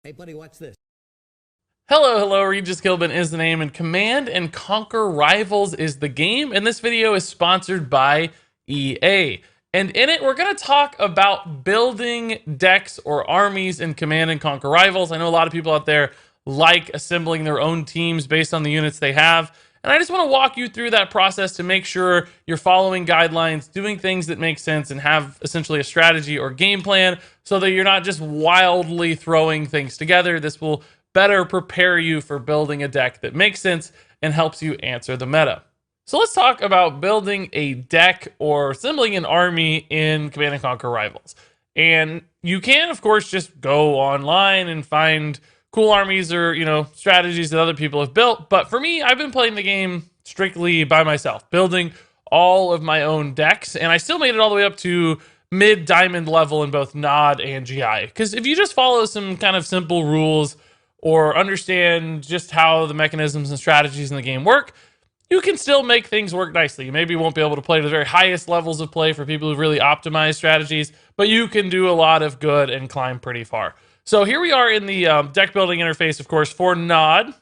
Hey, buddy, watch this. Hello, Regis Gilbin is the name, and Command and Conquer Rivals is the game, and this video is sponsored by EA. And in it, we're going to talk about building decks or armies in Command and Conquer Rivals. I know a lot of people out there like assembling their own teams based on the units they have, and I just want to walk you through that process to make sure you're following guidelines, doing things that make sense, and have essentially a strategy or game plan so that you're not just wildly throwing things together. This will better prepare you for building a deck that makes sense and helps you answer the meta. So let's talk about building a deck or assembling an army in Command & Conquer Rivals. And you can, of course, just go online and find cool armies or, strategies that other people have built. But for me, I've been playing the game strictly by myself, building all of my own decks. And I still made it all the way up to mid diamond level in both NOD and GI. Because if you just follow some kind of simple rules or understand just how the mechanisms and strategies in the game work, you can still make things work nicely. You maybe won't be able to play to the very highest levels of play for people who've really optimized strategies, but you can do a lot of good and climb pretty far. So here we are in the deck building interface, of course, for NOD.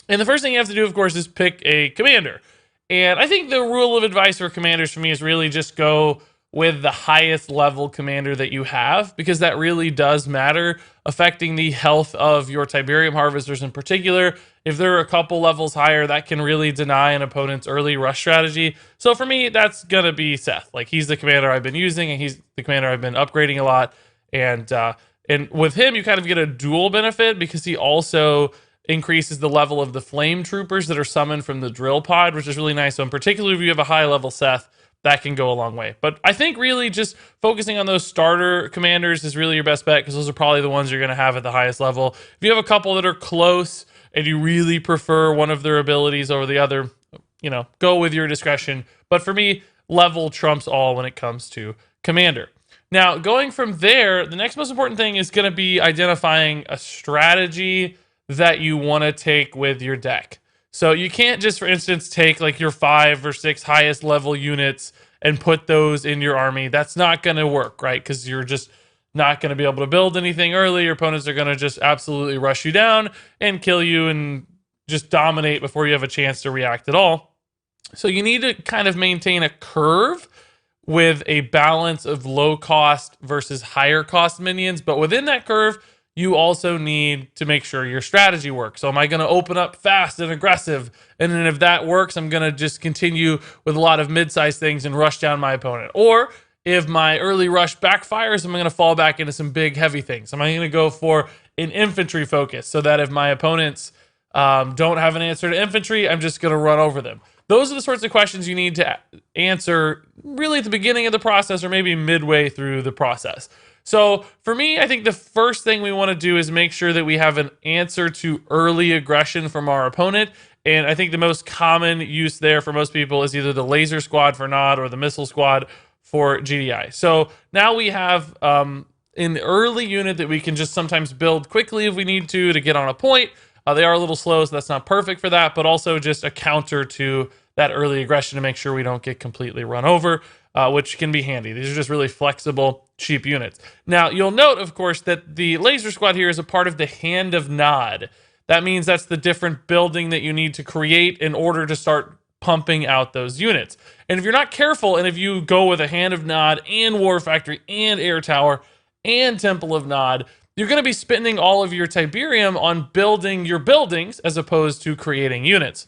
And the first thing you have to do, of course, is pick a commander. And I think the rule of advice for commanders for me is really just go with the highest level commander that you have, because that really does matter, affecting the health of your Tiberium harvesters in particular. If they're a couple levels higher, that can really deny an opponent's early rush strategy. So for me, that's gonna be Seth. Like, he's the commander I've been using, and he's the commander I've been upgrading a lot. And with him, you kind of get a dual benefit because he also increases the level of the flame troopers that are summoned from the drill pod, which is really nice. So in particular, if you have a high level Seth, that can go a long way. But I think really just focusing on those starter commanders is really your best bet, because those are probably the ones you're going to have at the highest level. If you have a couple that are close and you really prefer one of their abilities over the other, go with your discretion. But for me, level trumps all when it comes to commander. Now, going from there, the next most important thing is going to be identifying a strategy that you want to take with your deck. So you can't just, for instance, take like your 5 or 6 highest level units and put those in your army. That's not going to work, right? Because you're just not going to be able to build anything early. Your opponents are going to just absolutely rush you down and kill you and just dominate before you have a chance to react at all. So you need to kind of maintain a curve with a balance of low cost versus higher cost minions. But within that curve, you also need to make sure your strategy works. So am I going to open up fast and aggressive? And then if that works, I'm going to just continue with a lot of mid-sized things and rush down my opponent. Or if my early rush backfires, I'm going to fall back into some big heavy things. Am I going to go for an infantry focus so that if my opponents don't have an answer to infantry, I'm just going to run over them? Those are the sorts of questions you need to answer really at the beginning of the process or maybe midway through the process. So for me, I think the first thing we want to do is make sure that we have an answer to early aggression from our opponent. And I think the most common use there for most people is either the laser squad for NOD or the missile squad for GDI. So now we have an early unit that we can just sometimes build quickly if we need to get on a point. They are a little slow, so that's not perfect for that, but also just a counter to that early aggression to make sure we don't get completely run over, which can be handy. These are just really flexible, cheap units. Now, you'll note, of course, that the laser squad here is a part of the Hand of Nod. That means that's the different building that you need to create in order to start pumping out those units. And if you're not careful, and if you go with a Hand of Nod and War Factory and Air Tower and Temple of Nod, you're going to be spending all of your Tiberium on building your buildings as opposed to creating units.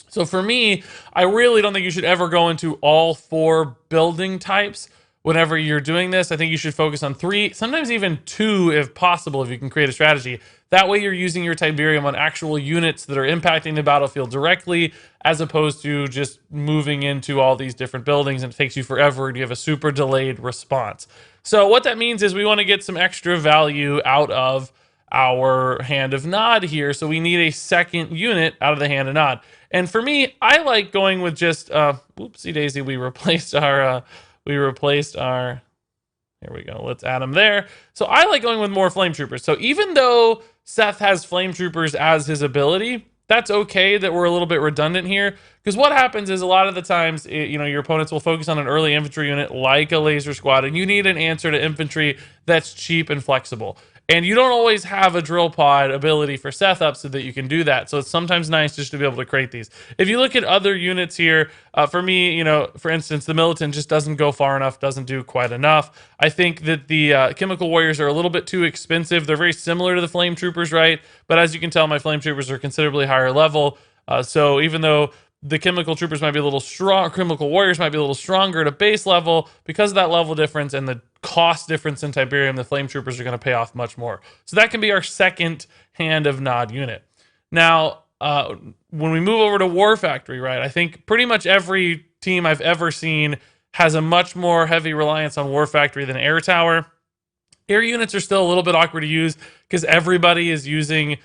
So for me, I really don't think you should ever go into all 4 building types whenever you're doing this. I think you should focus on 3, sometimes even 2 if possible, if you can create a strategy. That way you're using your Tiberium on actual units that are impacting the battlefield directly, as opposed to just moving into all these different buildings and it takes you forever and you have a super delayed response. So what that means is we want to get some extra value out of our Hand of Nod here. So we need a second unit out of the Hand of Nod. And for me, I like going with just, whoopsie daisy, we replaced our, here we go, let's add them there. So I like going with more Flame Troopers. So even though Seth has Flame Troopers as his ability, that's okay that we're a little bit redundant here, because what happens is a lot of the times, your opponents will focus on an early infantry unit like a laser squad, and you need an answer to infantry that's cheap and flexible. And you don't always have a drill pod ability for Seth up so that you can do that. So it's sometimes nice just to be able to create these. If you look at other units here, for me, for instance, the Militant just doesn't go far enough, doesn't do quite enough. I think that the Chemical Warriors are a little bit too expensive. They're very similar to the Flame Troopers, right? But as you can tell, my Flame Troopers are considerably higher level. So even though the Chemical Troopers might be a little strong, Chemical Warriors might be a little stronger at a base level, because of that level difference and the cost difference in Tiberium, the Flame Troopers are going to pay off much more. So that can be our second Hand of Nod unit. Now, when we move over to War Factory, right, I think pretty much every team I've ever seen has a much more heavy reliance on War Factory than Air Tower. Air units are still a little bit awkward to use because everybody is using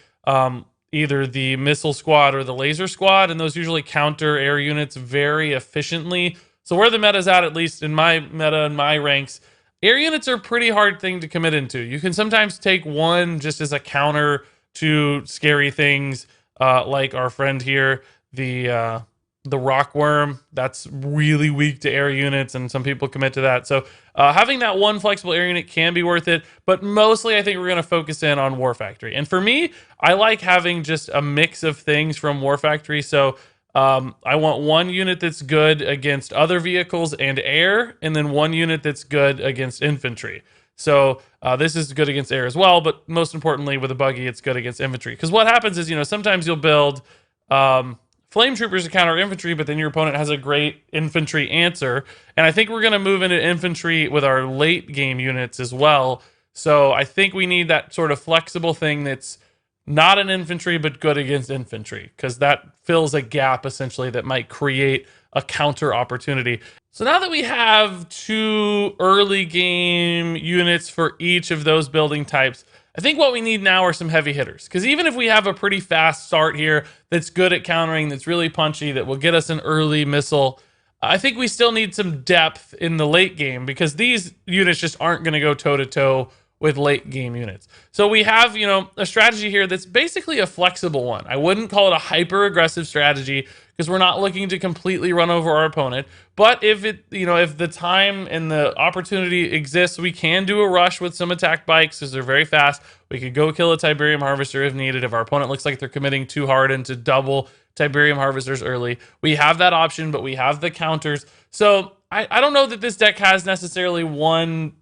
either the Missile Squad or the Laser Squad, and those usually counter air units very efficiently. So where the meta's at least in my meta and my ranks, air units are a pretty hard thing to commit into. You can sometimes take one just as a counter to scary things, like our friend here, the Rockworm. That's really weak to air units, and some people commit to that. So having that one flexible air unit can be worth it, but mostly I think we're going to focus in on War Factory. And for me, I like having just a mix of things from War Factory. So I want one unit that's good against other vehicles and air, and then one unit that's good against infantry. So this is good against air as well, but most importantly with a buggy, it's good against infantry. Because what happens is, sometimes you'll build Flame Troopers to counter infantry, but then your opponent has a great infantry answer. And I think we're going to move into infantry with our late game units as well. So I think we need that sort of flexible thing that's not an infantry, but good against infantry, because that fills a gap essentially that might create a counter opportunity. So now that we have 2 early game units for each of those building types, I think what we need now are some heavy hitters. Because even if we have a pretty fast start here that's good at countering, that's really punchy, that will get us an early missile, I think we still need some depth in the late game, because these units just aren't going to go toe-to-toe with late game units. So we have, a strategy here that's basically a flexible one. I wouldn't call it a hyper aggressive strategy, because we're not looking to completely run over our opponent. But if if the time and the opportunity exists, we can do a rush with some attack bikes because they're very fast. We could go kill a Tiberium Harvester if needed. If our opponent looks like they're committing too hard into double Tiberium Harvesters early, we have that option, but we have the counters. So I don't know that this deck has necessarily one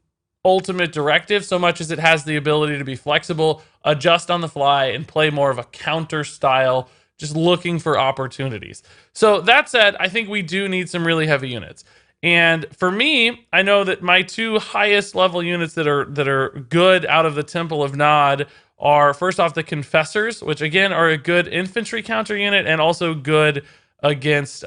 ultimate directive so much as it has the ability to be flexible, adjust on the fly, and play more of a counter style, just looking for opportunities. So that said, I think we do need some really heavy units. And for me, I know that my 2 highest level units that are good out of the Temple of Nod are, first off, the Confessors, which again are a good infantry counter unit and also good against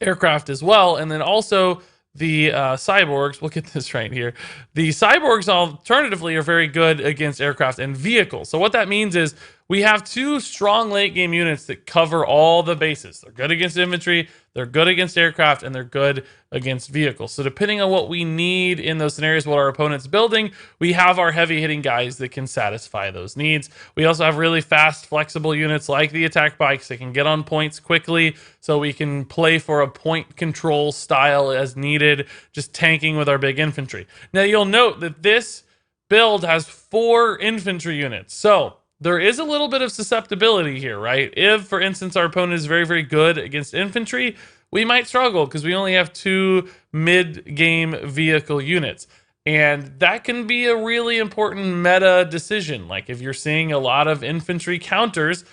aircraft as well. And then also the cyborgs, we'll get this right here. The cyborgs alternatively are very good against aircraft and vehicles. So what that means is we have 2 strong late game units that cover all the bases. They're good against infantry, they're good against aircraft, and they're good against vehicles. So depending on what we need in those scenarios, what our opponent's building, we have our heavy hitting guys that can satisfy those needs. We also have really fast, flexible units like the attack bikes that can get on points quickly, so we can play for a point control style as needed, just tanking with our big infantry. Now you'll note that this build has 4 infantry units. So there is a little bit of susceptibility here, right? If, for instance, our opponent is very, very good against infantry, we might struggle because we only have 2 mid-game vehicle units. And that can be a really important meta decision. Like if you're seeing a lot of infantry counters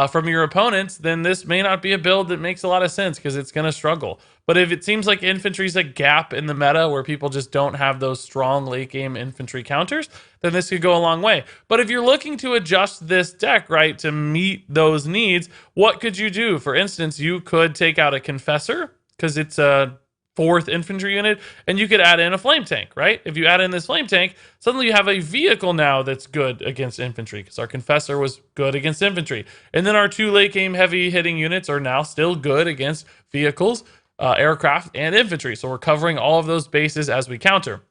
from your opponents, then this may not be a build that makes a lot of sense because it's going to struggle. But if it seems like infantry's a gap in the meta where people just don't have those strong late game infantry counters, then this could go a long way. But if you're looking to adjust this deck, right, to meet those needs, what could you do? For instance, you could take out a Confessor because it's a 4th infantry unit, and you could add in a flame tank, right? If you add in this flame tank, suddenly you have a vehicle now that's good against infantry because our Confessor was good against infantry. And then our 2 late game heavy hitting units are now still good against vehicles, aircraft, and infantry. So we're covering all of those bases as we counter.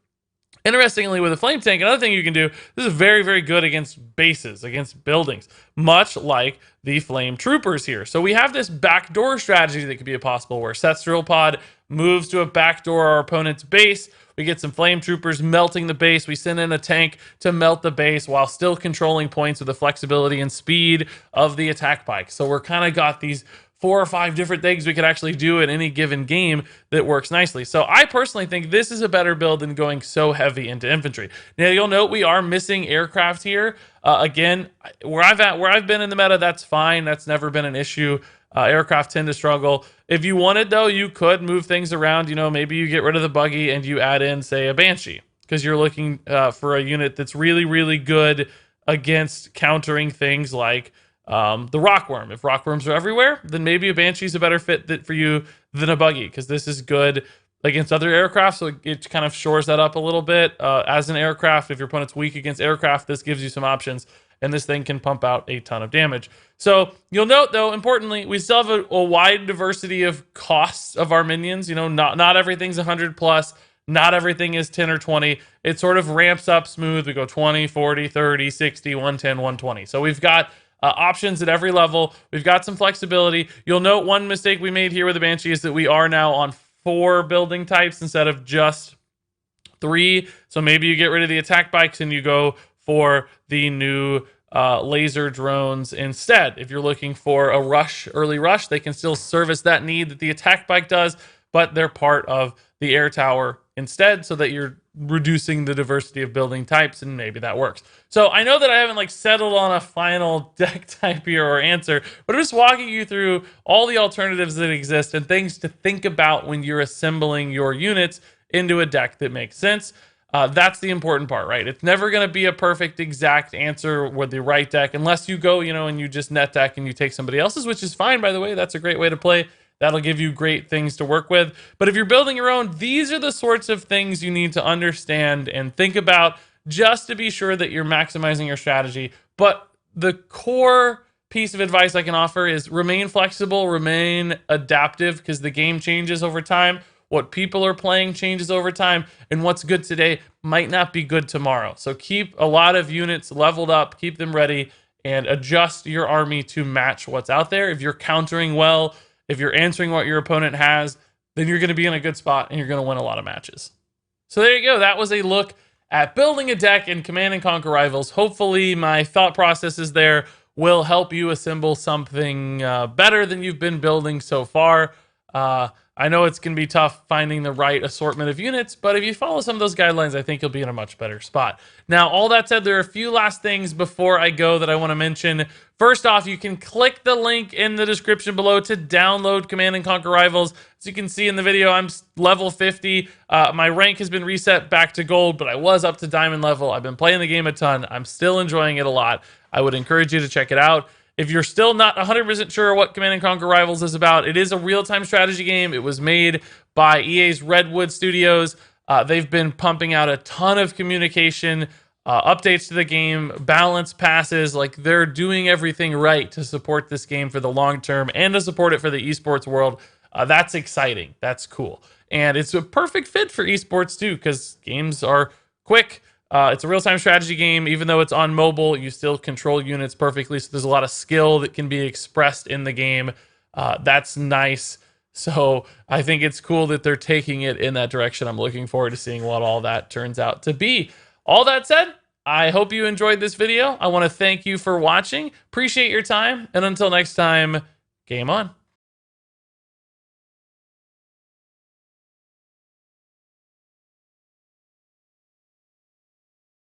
Interestingly, with a flame tank, another thing you can do, this is very, very good against bases, against buildings, much like the Flame Troopers here. So we have this backdoor strategy that could be possible where Seth's drill pod moves to a backdoor our opponent's base. We get some flame troopers melting the base. We send in a tank to melt the base while still controlling points with the flexibility and speed of the attack bike. So we're kind of got these 4 or 5 different things we could actually do in any given game that works nicely. So I personally think this is a better build than going so heavy into infantry. Now you'll note we are missing aircraft here. Again, where I've been in the meta, that's fine. That's never been an issue. Aircraft tend to struggle. If you wanted though, you could move things around. You know, maybe you get rid of the buggy and you add in, say, a Banshee, because you're looking for a unit that's really, really good against countering things like the Rockworm. If Rockworms are everywhere, then maybe a Banshee is a better fit for you than a buggy, because this is good against other aircraft, so it kind of shores that up a little bit. As an aircraft, if your opponent's weak against aircraft, this gives you some options, and this thing can pump out a ton of damage. So you'll note, though, importantly, we still have a wide diversity of costs of our minions. You know, not everything's 100 plus. Not everything is 10 or 20. It sort of ramps up smooth. We go 20, 40, 30, 60, 110, 120. So we've got options at every level. We've got some flexibility. You'll note one mistake we made here with the Banshee is that we are now on 4 building types instead of just 3. So maybe you get rid of the attack bikes and you go for the new laser drones instead. If you're looking for a early rush, they can still service that need that the attack bike does, but they're part of the air tower instead, so that you're reducing the diversity of building types, and maybe that works. So I know that I haven't settled on a final deck type here or answer, but I'm just walking you through all the alternatives that exist and things to think about when you're assembling your units into a deck that makes sense. That's the important part, right? It's never going to be a perfect exact answer with the right deck unless you go, and you just net deck and you take somebody else's, which is fine, by the way. That's a great way to play. That'll give you great things to work with. But if you're building your own, these are the sorts of things you need to understand and think about just to be sure that you're maximizing your strategy. But the core piece of advice I can offer is remain flexible, remain adaptive, because the game changes over time. What people are playing changes over time, and what's good today might not be good tomorrow. So keep a lot of units leveled up, keep them ready, and adjust your army to match what's out there. If you're countering well, if you're answering what your opponent has, then you're going to be in a good spot and you're going to win a lot of matches. So there you go. That was a look at building a deck in Command & Conquer Rivals. Hopefully my thought processes there will help you assemble something better than you've been building so far. I know it's going to be tough finding the right assortment of units, but if you follow some of those guidelines, I think you'll be in a much better spot. Now, all that said, there are a few last things before I go that I want to mention. First off, you can click the link in the description below to download Command & Conquer Rivals. As you can see in the video, I'm level 50. My rank has been reset back to gold, but I was up to diamond level. I've been playing the game a ton. I'm still enjoying it a lot. I would encourage you to check it out. If you're still not 100% sure what Command & Conquer Rivals is about, it is a real-time strategy game. It was made by EA's Redwood Studios. They've been pumping out a ton of communication, updates to the game, balance passes. They're doing everything right to support this game for the long term and to support it for the esports world. That's exciting. That's cool. And it's a perfect fit for esports too, because games are quick. It's a real-time strategy game. Even though it's on mobile, you still control units perfectly. So there's a lot of skill that can be expressed in the game. That's nice. So I think it's cool that they're taking it in that direction. I'm looking forward to seeing what all that turns out to be. All that said, I hope you enjoyed this video. I want to thank you for watching. Appreciate your time. And until next time, game on.